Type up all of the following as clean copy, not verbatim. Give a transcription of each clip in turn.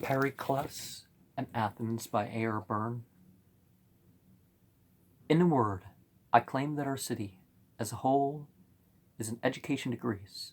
Pericles and Athens by A.R. Byrne. In a word, I claim that our city, as a whole, is an education to Greece,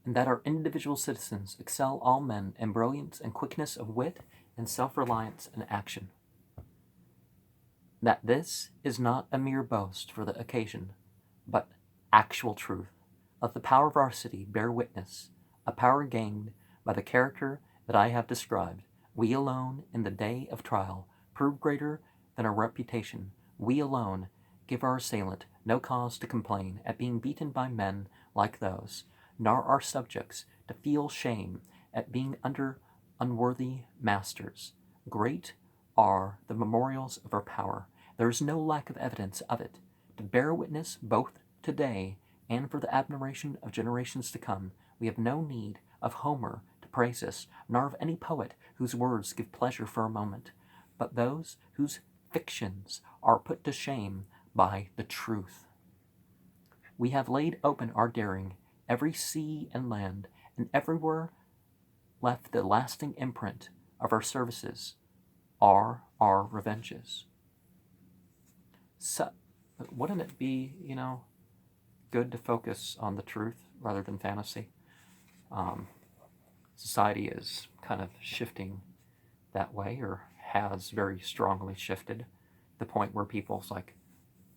and that our individual citizens excel all men in brilliance and quickness of wit and self-reliance and action. That this is not a mere boast for the occasion, but actual truth. Let the power of our city bear witness, a power gained by the character that I have described. We alone, in the day of trial, prove greater than our reputation. We alone give our assailant no cause to complain at being beaten by men like those, nor our subjects to feel shame at being under unworthy masters. Great are the memorials of our power. There is no lack of evidence of it, to bear witness both today and for the admiration of generations to come. We have no need of Homer to praise us, nor of any poet whose words give pleasure for a moment, but those whose fictions are put to shame by the truth. We have laid open our daring, every sea and land, and everywhere left the lasting imprint of our services are our revenges. So, wouldn't it be, good to focus on the truth rather than fantasy? Society is kind of shifting that way, or has very strongly shifted, to the point where people's like,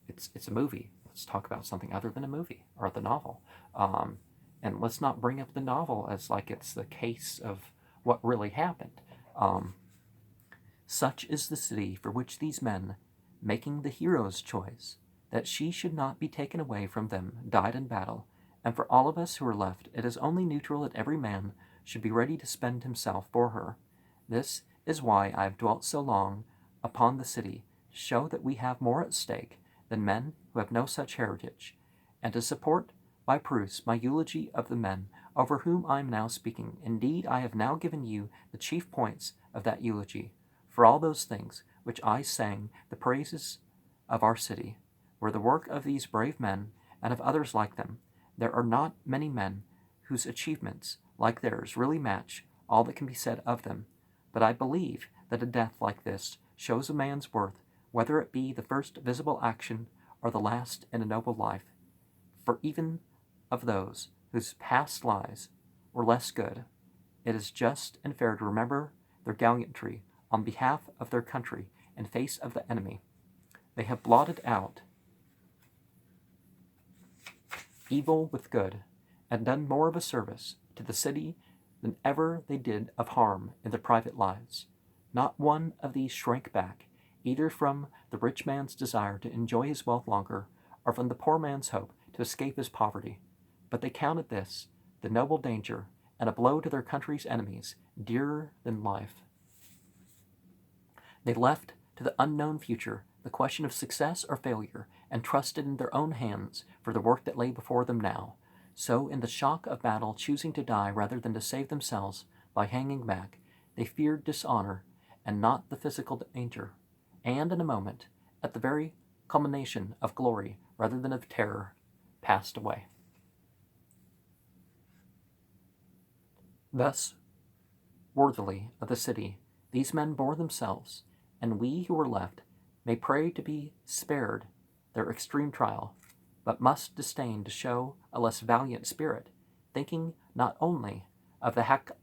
it's a movie. Let's talk about something other than a movie or the novel. And let's not bring up the novel as like it's the case of what really happened. Such is the city for which these men, making the hero's choice, that she should not be taken away from them, died in battle, and for all of us who are left, it is only neutral that every man should be ready to spend himself for her. This is why I have dwelt so long upon the city, to show that we have more at stake than men who have no such heritage, and to support by proofs my eulogy of the men over whom I am now speaking. Indeed, I have now given you the chief points of that eulogy. For all those things which I sang the praises of our city were the work of these brave men and of others like them. There are not many men whose achievements, like theirs, really match all that can be said of them. But I believe that a death like this shows a man's worth, whether it be the first visible action or the last in a noble life. For even of those whose past lives were less good, it is just and fair to remember their gallantry on behalf of their country in face of the enemy. They have blotted out evil with good, and done more of a service to the city than ever they did of harm in their private lives. Not one of these shrank back, either from the rich man's desire to enjoy his wealth longer, or from the poor man's hope to escape his poverty. But they counted this, the noble danger, and a blow to their country's enemies, dearer than life. They left to the unknown future the question of success or failure, and trusted in their own hands for the work that lay before them now. So, in the shock of battle, choosing to die rather than to save themselves by hanging back, they feared dishonor and not the physical danger, and in a moment, at the very culmination of glory rather than of terror, passed away. Thus, worthily of the city, these men bore themselves, and we who were left may pray to be spared their extreme trial, but must disdain to show a less valiant spirit, thinking not only of the hackneyed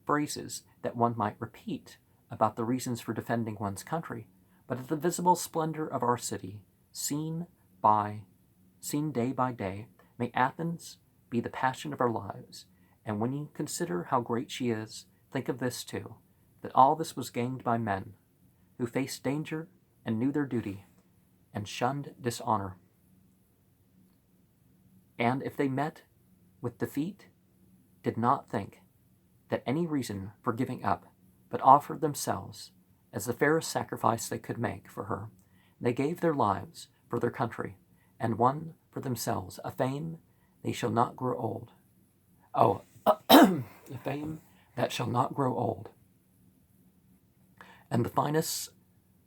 phrases that one might repeat about the reasons for defending one's country, but of the visible splendor of our city, seen day by day. May Athens be the passion of our lives, and when you consider how great she is, think of this too, that all this was gained by men who faced danger and knew their duty, and shunned dishonor. And if they met with defeat, did not think that any reason for giving up, but offered themselves as the fairest sacrifice they could make for her. They gave their lives for their country, and won for themselves a fame they shall not grow old. Oh, a fame that shall not grow old. And the finest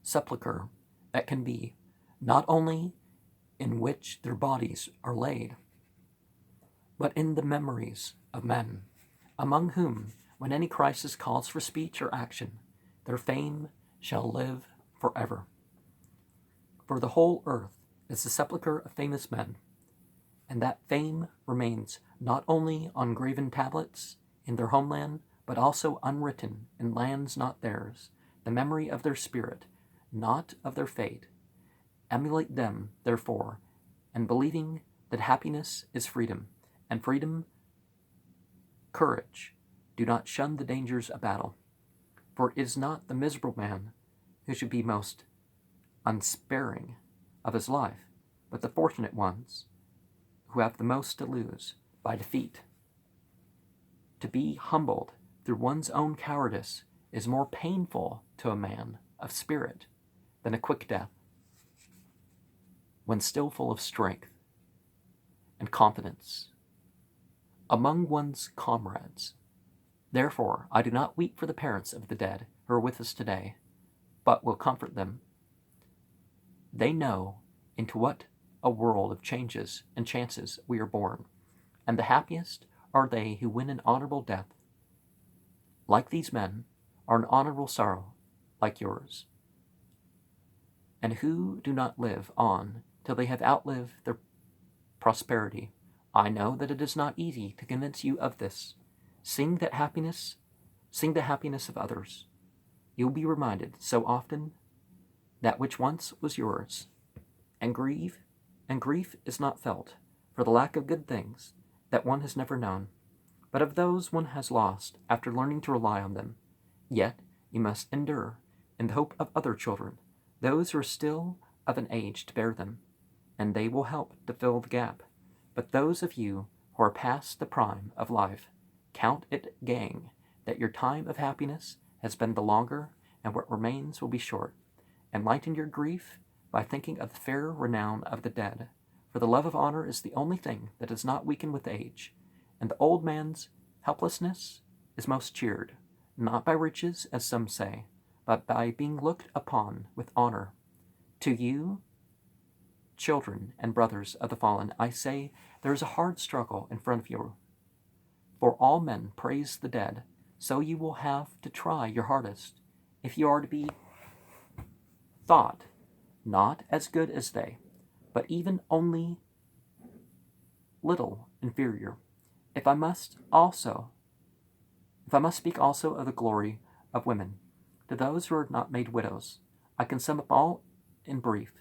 sepulchre that can be, not only in which their bodies are laid, but in the memories of men among whom, when any crisis calls for speech or action, their fame shall live forever. For the whole earth is the sepulchre of famous men, and that fame remains not only on graven tablets in their homeland, but also unwritten in lands not theirs, the memory of their spirit, not of their fate. Emulate them, therefore, and believing that happiness is freedom, and freedom courage, do not shun the dangers of battle. For it is not the miserable man who should be most unsparing of his life, but the fortunate ones who have the most to lose by defeat. To be humbled through one's own cowardice is more painful to a man of spirit than a quick death, when still full of strength and confidence among one's comrades. Therefore, I do not weep for the parents of the dead who are with us today, but will comfort them. They know into what a world of changes and chances we are born, and the happiest are they who win an honorable death, like these men, or an honorable sorrow, like yours, and who do not live on till they have outlived their prosperity. I know that it is not easy to convince you of this. Sing the happiness of others. You will be reminded so often that which once was yours, and grief is not felt for the lack of good things that one has never known, but of those one has lost after learning to rely on them. Yet you must endure in the hope of other children, those who are still of an age to bear them, and they will help to fill the gap. But those of you who are past the prime of life, count it gang that your time of happiness has been the longer, and what remains will be short. And lighten your grief by thinking of the fair renown of the dead, for the love of honor is the only thing that does not weaken with age, and the old man's helplessness is most cheered, not by riches, as some say, but by being looked upon with honor. To you, children and brothers of the fallen, I say there is a hard struggle in front of you. For all men praise the dead, so you will have to try your hardest if you are to be thought not as good as they, but even only little inferior. If I must speak also of the glory of women, to those who are not made widows, I can sum up all in brief.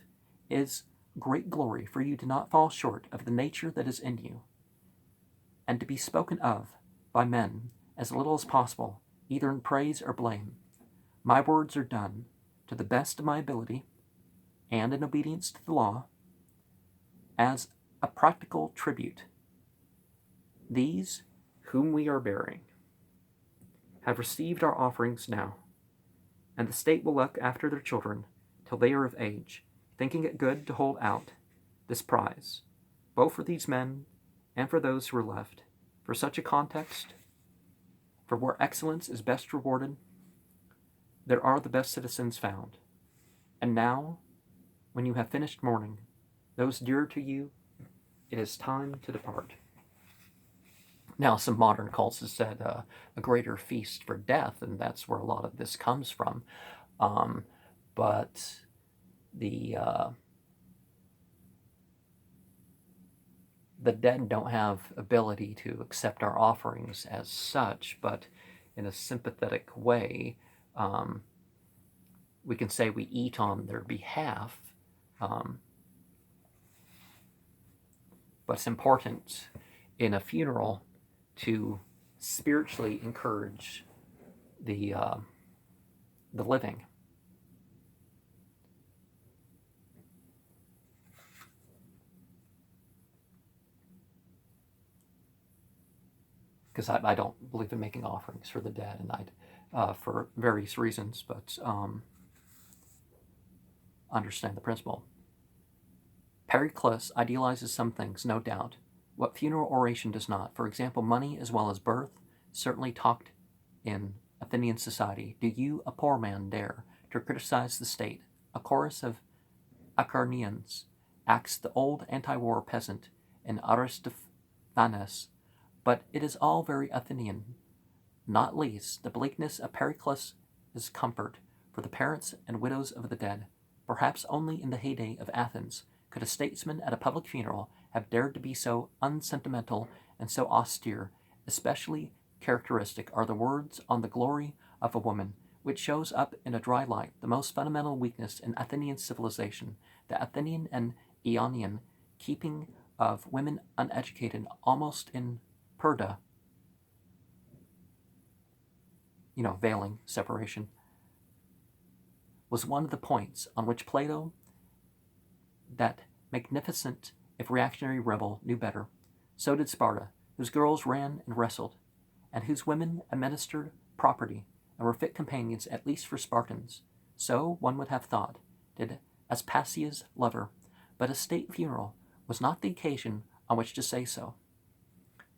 It is great glory for you to not fall short of the nature that is in you, and to be spoken of by men as little as possible, either in praise or blame. My words are done to the best of my ability, and in obedience to the law, as a practical tribute. These, whom we are burying, have received our offerings now, and the state will look after their children till they are of age, thinking it good to hold out this prize, both for these men and for those who are left, for such a context, for where excellence is best rewarded, there are the best citizens found. And now, when you have finished mourning those dear to you, it is time to depart. Now, some modern cults have said a greater feast for death, and that's where a lot of this comes from. But the dead don't have ability to accept our offerings as such, but in a sympathetic way, we can say we eat on their behalf. But it's important in a funeral to spiritually encourage the living. Because I don't believe in making offerings for the dead, and for various reasons, but understand the principle. Pericles idealizes some things, no doubt, what funeral oration does not. For example, money as well as birth certainly talked in Athenian society. Do you, a poor man, dare to criticize the state? A chorus of Acarnanians acts the old anti-war peasant in Aristophanes, but it is all very Athenian. not least the bleakness of Pericles' comfort for the parents and widows of the dead. Perhaps only in the heyday of Athens could a statesman at a public funeral have dared to be so unsentimental and so austere. Especially characteristic are the words on the glory of a woman, which shows up in a dry light the most fundamental weakness in Athenian civilization, the Athenian and Ionian keeping of women uneducated almost in purda, veiling, separation, was one of the points on which Plato, that magnificent if reactionary rebel, knew better. So did Sparta, whose girls ran and wrestled, and whose women administered property and were fit companions at least for Spartans. So, one would have thought, did Aspasia's lover, but a state funeral was not the occasion on which to say so.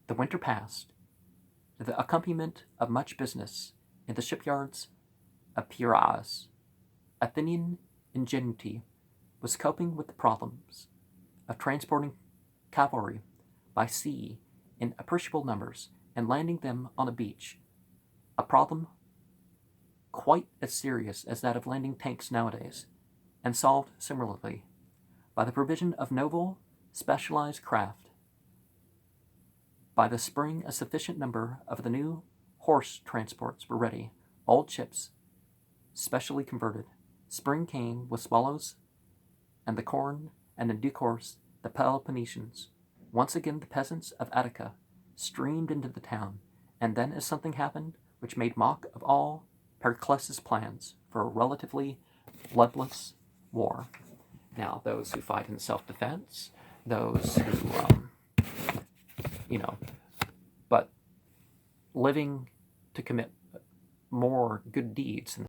The winter passed, to the accompaniment of much business in the shipyards of Piraeus. Athenian ingenuity was coping with the problems of transporting cavalry by sea in appreciable numbers and landing them on a beach, a problem quite as serious as that of landing tanks nowadays, and solved similarly by the provision of novel, specialized craft. By the spring, a sufficient number of the new horse transports were ready, old ships, specially converted. Spring came with swallows and the corn, and in due course the Peloponnesians. Once again the peasants of Attica streamed into the town, and then as something happened which made mock of all Pericles' plans for a relatively bloodless war. Now, those who fight in self-defense, those who, but living to commit more good deeds